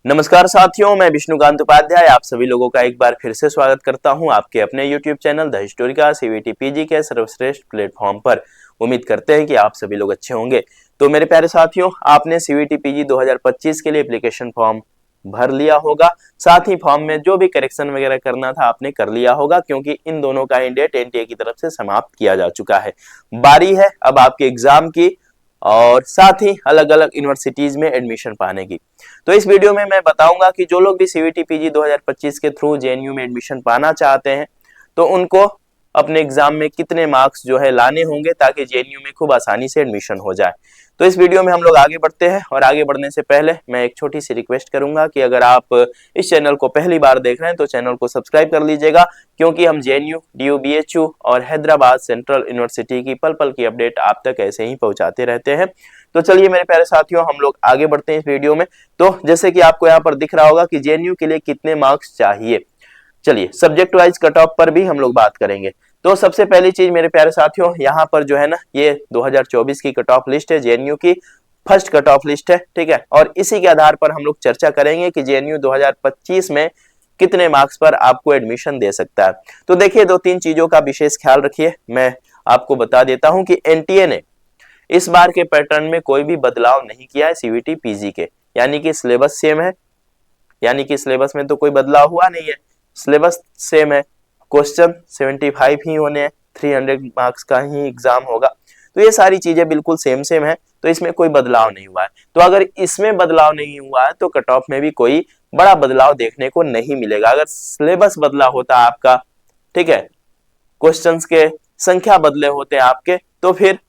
नमस्कार साथियों, मैं विष्णुकांत उपाध्याय आप सभी लोगों का एक बार फिर से स्वागत करता हूं आपके अपने YouTube channel the Historica CVT PG के सर्वश्रेष्ठ प्लेटफॉर्म पर। उम्मीद करते हैं कि आप सभी लोग अच्छे होंगे। तो मेरे प्यारे साथियों, आपने सीवीटी पीजी 2025 के लिए एप्लीकेशन फॉर्म भर लिया होगा। साथ ही फॉर्म में जो भी करेक्शन वगैरह करना था आपने कर लिया होगा, क्योंकि इन दोनों का डेट एनटीए की तरफ से समाप्त किया जा चुका है। बारी है अब आपके एग्जाम की और साथ ही अलग अलग यूनिवर्सिटीज में एडमिशन पाने की। तो इस वीडियो में मैं बताऊंगा कि जो लोग भी सीवीटी पीजी 2025 के थ्रू जेएनयू में एडमिशन पाना चाहते हैं तो उनको अपने एग्जाम में कितने मार्क्स जो है लाने होंगे ताकि जेएनयू में खूब आसानी से एडमिशन हो जाए। तो इस वीडियो में हम लोग आगे बढ़ते हैं, और आगे बढ़ने से पहले मैं एक छोटी सी रिक्वेस्ट करूंगा कि अगर आप इस चैनल को पहली बार देख रहे हैं तो चैनल को सब्सक्राइब कर लीजिएगा, क्योंकि हम जेएनयू, डीयू, बीएचयू और हैदराबाद सेंट्रल यूनिवर्सिटी की पल पल की अपडेट आप तक ऐसे ही पहुंचाते रहते हैं। तो चलिए मेरे प्यारे साथियों, हम लोग आगे बढ़ते हैं इस वीडियो में। तो जैसे कि आपको यहाँ पर दिख रहा होगा कि जेएनयू के लिए कितने मार्क्स चाहिए। चलिए सब्जेक्ट वाइज कट ऑफ पर भी हम लोग बात करेंगे। तो सबसे पहली चीज मेरे प्यारे साथियों, यहाँ पर जो है ना, ये 2024 की कट ऑफ लिस्ट है, जेएनयू की फर्स्ट कट ऑफ लिस्ट है, ठीक है। और इसी के आधार पर हम लोग चर्चा करेंगे कि जेएनयू 2025 में कितने मार्क्स पर आपको एडमिशन दे सकता है। तो देखिए, दो तीन चीजों का विशेष ख्याल रखिए। मैं आपको बता देता हूं कि एनटीए ने इस बार के पैटर्न में कोई भी बदलाव नहीं किया है सीवीटी पीजी के, यानी कि सिलेबस सेम है, यानी कि सिलेबस में तो कोई बदलाव हुआ नहीं है, सिलेबस सेम है। क्वेश्चन 75 ही होने हैं, 300 मार्क्स का ही एग्जाम होगा। तो ये सारी चीजें बिल्कुल सेम है, तो इसमें कोई बदलाव नहीं हुआ है। तो अगर इसमें बदलाव नहीं हुआ है तो कट ऑफ में भी कोई बड़ा बदलाव देखने को नहीं मिलेगा। अगर सिलेबस बदला होता आपका, ठीक है, क्वेश्चंस के संख्या बदले होते आपके, तो फिर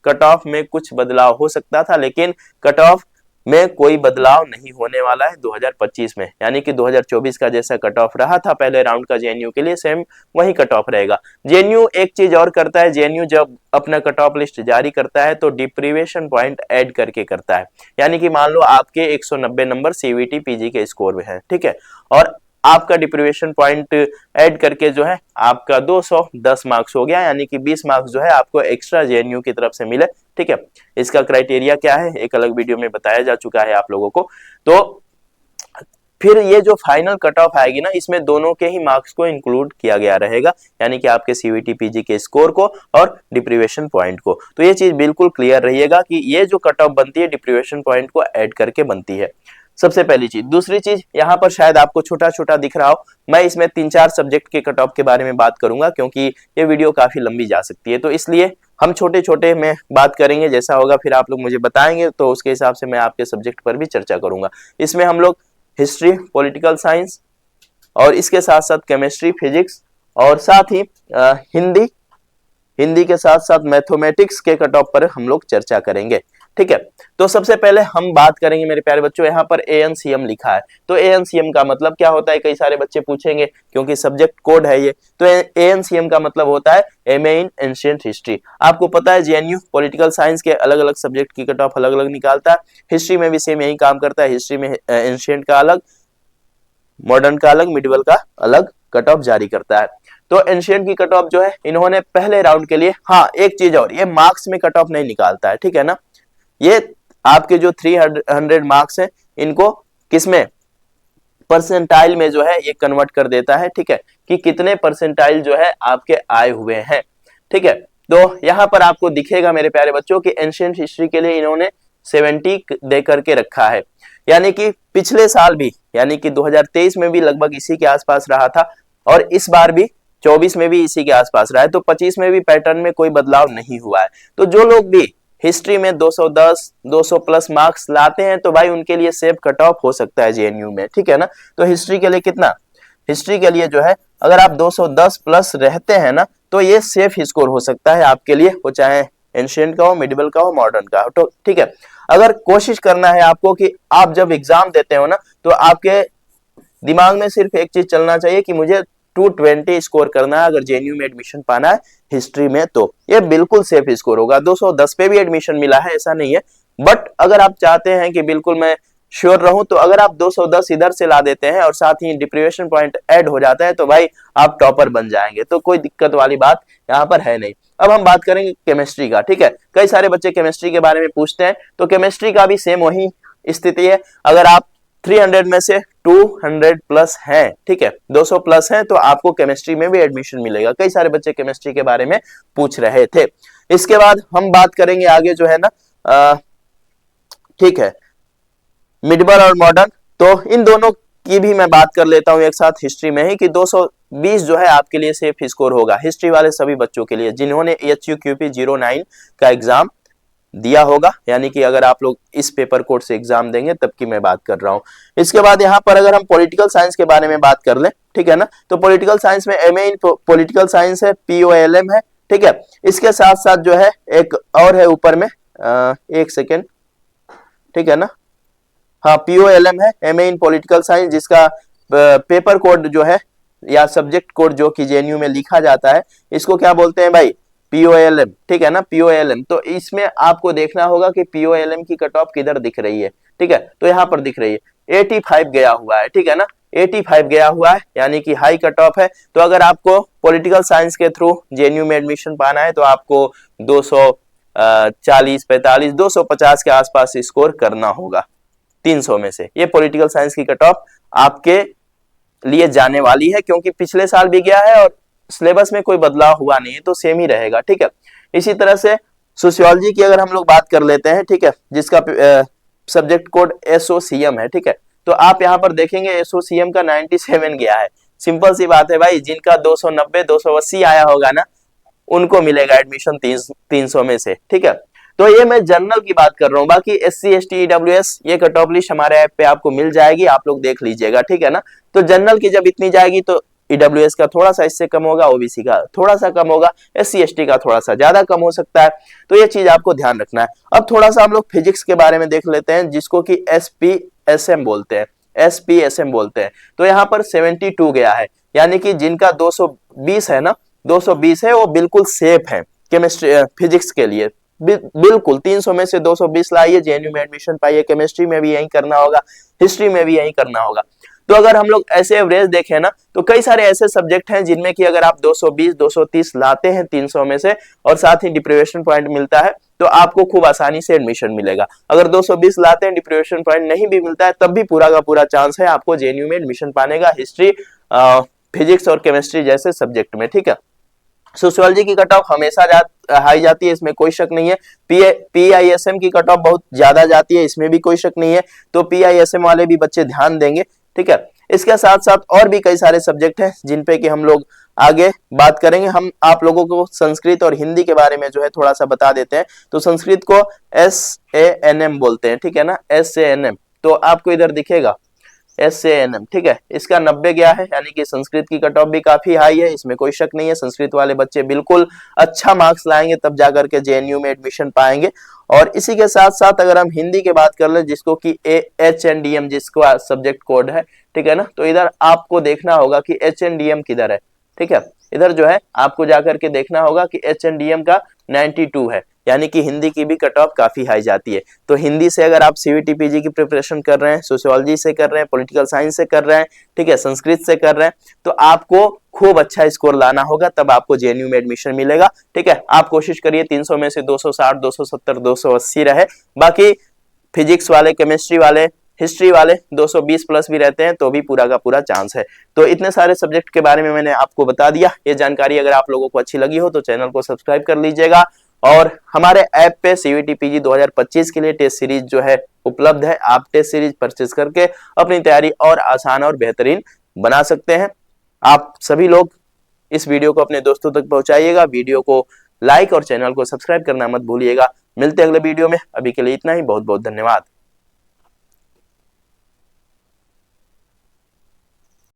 कट ऑफ में कुछ बदलाव हो सकता था, लेकिन कट ऑफ में कोई बदलाव नहीं होने वाला है 2025 में। यानी कि 2024 का जैसा कट ऑफ रहा था पहले राउंड का जेएनयू के लिए, सेम वही कट ऑफ रहेगा। जेएनयू एक चीज और करता है, जेएनयू जब अपना कट ऑफ लिस्ट जारी करता है तो डिप्रीवेशन पॉइंट ऐड करके करता है। यानी कि मान लो आपके 190 नंबर सीवीटी पीजी के स्कोर में है, ठीक है, और आपका डिप्रीवेशन पॉइंट ऐड करके जो है आपका 210 मार्क्स हो गया, यानी कि 20 मार्क्स जो है आपको एक्स्ट्रा जेएनयू की तरफ से मिले, ठीक है। इसका क्राइटेरिया क्या है एक अलग वीडियो में बताया जा चुका है आप लोगों को। तो फिर ये जो फाइनल कट ऑफ आएगी ना, इसमें दोनों के ही मार्क्स को इंक्लूड किया गया रहेगा, यानी कि आपके सीवीटी पीजी के स्कोर को और डिप्रीवेशन पॉइंट को। तो ये चीज बिल्कुल क्लियर रहिएगा कि ये जो कट ऑफ बनती है डिप्रीवेशन पॉइंट को ऐड करके बनती है, सबसे पहली चीज। दूसरी चीज, यहाँ पर शायद आपको छोटा छोटा दिख रहा हो, मैं इसमें 3-4 सब्जेक्ट के कट ऑफ के बारे में बात करूंगा, क्योंकि ये वीडियो काफी लंबी जा सकती है। तो इसलिए हम छोटे छोटे में बात करेंगे, जैसा होगा फिर आप लोग मुझे बताएंगे, तो उसके हिसाब से मैं आपके सब्जेक्ट पर भी चर्चा करूंगा। इसमें हम लोग हिस्ट्री, पॉलिटिकल साइंस और इसके साथ साथ केमिस्ट्री, फिजिक्स और साथ ही हिंदी के साथ साथ मैथमेटिक्स के कट ऑफ पर हम लोग चर्चा करेंगे, ठीक है। तो सबसे पहले हम बात करेंगे मेरे प्यारे बच्चों, यहाँ पर एएनसीएम लिखा है। तो एएनसीएम का मतलब क्या होता है, कई सारे बच्चे पूछेंगे, क्योंकि सब्जेक्ट कोड है ये। तो एएनसीएम का मतलब होता है एमए इन एंशिएंट हिस्ट्री। आपको पता है जेएनयू पॉलिटिकल साइंस के अलग अलग सब्जेक्ट की कट ऑफ अलग अलग निकालता है। हिस्ट्री में भी सेम यही काम करता है, हिस्ट्री में एंशिएंट का अलग, मॉडर्न का अलग, मिडिवल का अलग कट ऑफ जारी करता है। तो एंशिएंट की कट ऑफ जो है इन्होंने पहले राउंड के लिए, हाँ एक चीज और, ये मार्क्स में कट ऑफ नहीं निकालता है, ठीक है ना। ये आपके जो 300 मार्क्स हैं इनको किसमें, परसेंटाइल में जो है ये कन्वर्ट कर देता है, ठीक है, कि कितने परसेंटाइल जो है आपके आए हुए हैं, ठीक है। तो यहां पर आपको दिखेगा मेरे प्यारे बच्चों कि एंशिएंट हिस्ट्री के लिए इन्होंने 70 दे करके रखा है, यानी कि पिछले साल भी, यानी कि 2023 में भी लगभग इसी के आसपास रहा था, और इस बार भी 24 में भी इसी के आसपास रहा है। तो 25 में भी पैटर्न में कोई बदलाव नहीं हुआ है। तो जो लोग भी हिस्ट्री में 210, 200 प्लस मार्क्स लाते हैं तो भाई उनके लिए सेफ कट ऑफ हो सकता है जेएनयू में, ठीक है ना। तो हिस्ट्री के लिए कितना, हिस्ट्री के लिए जो है अगर आप 210 प्लस रहते हैं ना, तो ये सेफ स्कोर हो सकता है आपके लिए, वो चाहे एंशिएंट का हो, मिडिवल का हो, मॉडर्न का हो, तो ठीक है। अगर कोशिश करना है आपको कि आप जब एग्जाम देते हो ना, तो आपके दिमाग में सिर्फ एक चीज चलना चाहिए कि मुझे 220 स्कोर करना है अगर जेएनयू में एडमिशन पाना है हिस्ट्री में, तो ये बिल्कुल सेफ स्कोर होगा। 210 पे भी एडमिशन मिला है, ऐसा नहीं है, बट अगर आप चाहते हैं कि बिल्कुल मैं श्योर रहूं, तो अगर आप 210 इधर से ला देते हैं और साथ ही डिप्रीवेशन पॉइंट ऐड हो जाता है, तो भाई आप टॉपर बन जाएंगे। तो कोई दिक्कत वाली बात यहाँ पर है नहीं। अब हम बात करेंगे केमिस्ट्री का, ठीक है। कई सारे बच्चे केमिस्ट्री के बारे में पूछते हैं, तो केमिस्ट्री का भी सेम वही स्थिति है। अगर आप 300 में से 200 प्लस हैं, ठीक है, 200 प्लस हैं, तो आपको केमिस्ट्री में भी एडमिशन मिलेगा। कई सारे बच्चे केमिस्ट्री के बारे में पूछ रहे थे। इसके बाद हम बात करेंगे आगे जो है ना, ठीक है, मिडिवल और मॉडर्न, तो इन दोनों की भी मैं बात कर लेता हूं एक साथ हिस्ट्री में ही, कि 220 जो है आपके लिए सेफ स्कोर होगा हिस्ट्री वाले सभी बच्चों के लिए जिन्होंने HUQP 09 का एग्जाम दिया होगा, यानी कि अगर आप लोग इस पेपर कोड से एग्जाम देंगे तब की मैं बात कर रहा हूं। इसके बाद यहाँ पर अगर हम पॉलिटिकल साइंस के बारे में बात कर लें, ठीक है ना, तो पॉलिटिकल साइंस में MA इन पॉलिटिकल साइंस है, POLM है, ठीक है। इसके साथ साथ जो है एक और है ऊपर में, एक सेकेंड, ठीक है ना, हाँ, POLM है, MA इन पॉलिटिकल साइंस, जिसका पेपर कोड जो है या सब्जेक्ट कोड जो कि JNU में लिखा जाता है, इसको क्या बोलते हैं भाई, POLM, ठीक है ना, POLM। तो इसमें आपको देखना होगा कि POLM की कट ऑफ किधर दिख रही है, ठीक है, तो यहाँ पर दिख रही है 85 गया हुआ है, ठीक है ना, 85 गया हुआ है, यानी कि हाई कट ऑफ है। तो अगर आपको पॉलिटिकल साइंस के थ्रू JNU में एडमिशन पाना है तो आपको 240, 45, 250 के आसपास स्कोर करना होगा 300 में से। ये पॉलिटिकल साइंस की कट ऑफ आपके लिए जाने वाली है, क्योंकि पिछले साल भी गया है और सिलेबस में कोई बदलाव हुआ नहीं है, तो सेम ही रहेगा, ठीक है। इसी तरह से सोशियोलॉजी की अगर हम लोग बात कर लेते हैं, ठीक है, जिसका सब्जेक्ट कोड SOCM है, ठीक है, तो आप यहाँ पर देखेंगे SOCM का 97 गया है। सिंपल सी बात है भाई, जिनका 290, 280 आया होगा ना, उनको मिलेगा एडमिशन 300 में से, ठीक है। तो ये मैं जनरल की बात कर रहा हूँ, बाकी SC ST EWS ये कट ऑफ लिस्ट हमारे ऐप पे आपको मिल जाएगी, आप लोग देख लीजिएगा, ठीक है ना। तो जनरल की जब इतनी जाएगी तो EWS का थोड़ा सा इससे कम होगा, OBC का थोड़ा सा कम होगा, SC ST का थोड़ा सा ज्यादा कम हो सकता है, तो ये चीज आपको ध्यान रखना है। अब थोड़ा सा हम लोग फिजिक्स के बारे में देख लेते हैं, जिसको कि SPSM बोलते हैं, SPSM बोलते हैं। तो यहाँ पर 72 गया है, यानी कि जिनका 220 है ना, 220 है, वो बिल्कुल सेफ है केमिस्ट्री फिजिक्स के लिए, बिल्कुल 300 में से 220 लाइए, JNU में एडमिशन पाइए। केमिस्ट्री में भी यही करना होगा, हिस्ट्री में भी यही करना होगा। तो अगर हम लोग ऐसे एवरेज देखें ना, तो कई सारे ऐसे सब्जेक्ट हैं जिनमें कि अगर आप 220, 230 लाते हैं 300 में से, और साथ ही डिप्रीवेशन पॉइंट मिलता है, तो आपको खूब आसानी से एडमिशन मिलेगा। अगर 220 लाते हैं, डिप्रीवेशन पॉइंट नहीं भी मिलता है, तब भी पूरा का पूरा चांस है आपको JNU में एडमिशन पाने का, हिस्ट्री, फिजिक्स और केमिस्ट्री जैसे सब्जेक्ट में, ठीक है। सोशियोलॉजी की कट ऑफ हमेशा हाई जाती है, इसमें कोई शक नहीं है। PISM की कट ऑफ बहुत ज्यादा जाती है, इसमें भी कोई शक नहीं है। तो PISM वाले भी बच्चे ध्यान देंगे, ठीक है। इसके साथ साथ और भी कई सारे सब्जेक्ट हैं जिन पे कि हम लोग आगे बात करेंगे। हम आप लोगों को संस्कृत और हिंदी के बारे में जो है थोड़ा सा बता देते हैं। तो संस्कृत को SANM बोलते हैं, ठीक है ना, SANM। तो आपको इधर दिखेगा SANM, ठीक है, इसका 90 गया है, यानी कि संस्कृत की कट ऑफ भी काफी हाई है, इसमें कोई शक नहीं है। संस्कृत वाले बच्चे बिल्कुल अच्छा मार्क्स लाएंगे, तब जाकर के JNU में एडमिशन पाएंगे। और इसी के साथ साथ अगर हम हिंदी की बात कर ले, जिसको कि HNDM जिसका सब्जेक्ट कोड है, ठीक है ना, तो इधर आपको देखना होगा कि HNDM किधर है, ठीक है। इधर जो है आपको जाकर के देखना होगा कि HNDM का 92 है, यानी कि हिंदी की भी कट ऑफ काफी हाई जाती है। तो हिंदी से अगर आप CVT PG की प्रिपरेशन कर रहे हैं, सोशियोलॉजी से कर रहे हैं, पॉलिटिकल साइंस से कर रहे हैं, ठीक है, संस्कृत से कर रहे हैं, तो आपको खूब अच्छा स्कोर लाना होगा, तब आपको JNU में एडमिशन मिलेगा, ठीक है। आप कोशिश करिए 300 में से 260, 270, 280 रहे। बाकी फिजिक्स वाले, केमिस्ट्री वाले, हिस्ट्री वाले 220 प्लस भी रहते हैं, तो भी पूरा का पूरा चांस है। तो इतने सारे सब्जेक्ट के बारे में मैंने आपको बता दिया। ये जानकारी अगर आप लोगों को अच्छी लगी हो तो चैनल को सब्सक्राइब कर लीजिएगा, और हमारे ऐप पे CVT PG 2025 के लिए टेस्ट सीरीज जो है उपलब्ध है। आप टेस्ट सीरीज परचेज करके अपनी तैयारी और आसान और बेहतरीन बना सकते हैं। आप सभी लोग इस वीडियो को अपने दोस्तों तक पहुंचाइएगा, वीडियो को लाइक और चैनल को सब्सक्राइब करना मत भूलिएगा। मिलते हैं अगले वीडियो में, अभी के लिए इतना ही। बहुत बहुत धन्यवाद।